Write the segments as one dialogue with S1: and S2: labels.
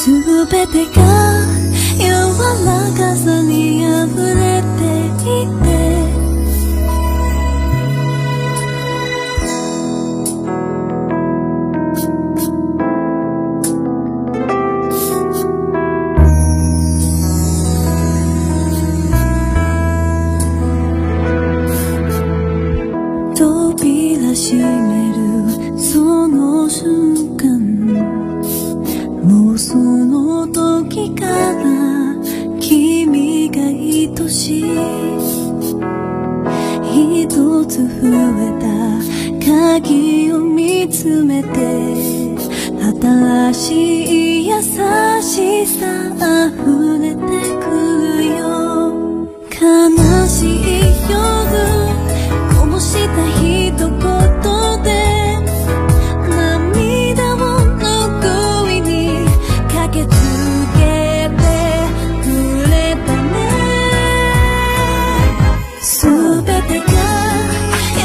S1: すべてが柔らかさにあふれていて、扉閉めるその瞬間、もうその時から君が愛しい。一つ増えた鍵を見つめて、新しい優しさ溢れてくるよ。悲しい夜こぼした一言で涙を拭いに駆けつけてくれたね。すべてが柔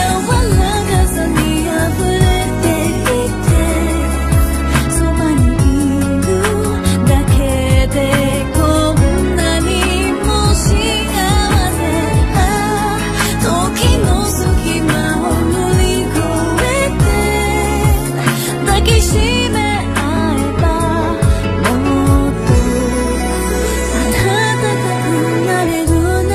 S1: らかさにあふれていて、そばにいるだけでこんなにも幸せ。時の隙間を乗り越えて抱きしめ合えば、もっと暖かくなれるね。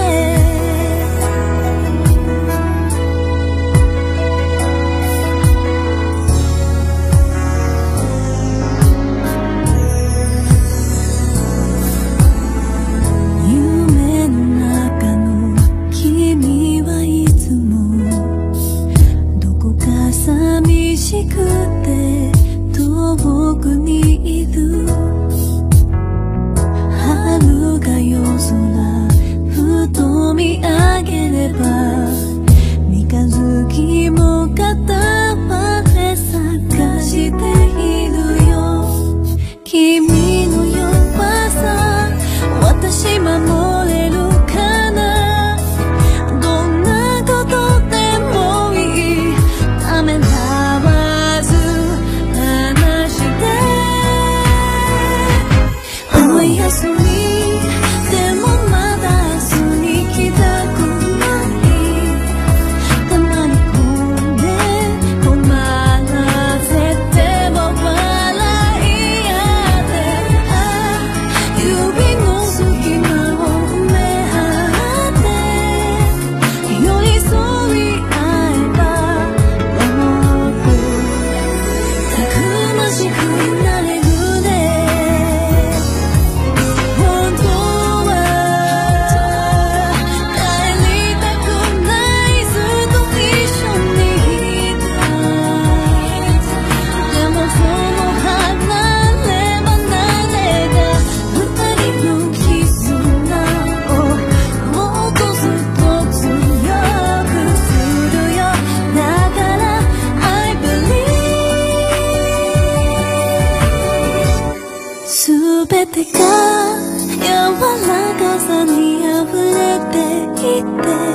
S1: 夢の中の君はいつもどこか寂しくて遠くにいる。遥か夜空ふと見上げれば、三日月も片割れ探しているよ。君の弱さ私守れるかな。どんなことでもいい、ためらわず話して。おやすみでもまだ明日に来たくない。たまにこんで困らせても笑い合って、指の隙間を埋め合って寄り添い合えば、もっとたくましくなれるね。本当は帰りたくない、ずっと一緒にいた。でもその離れ離れが二人の絆をもっとずっと強くするよ。だから I believe すべてが柔らかさにあふれていて、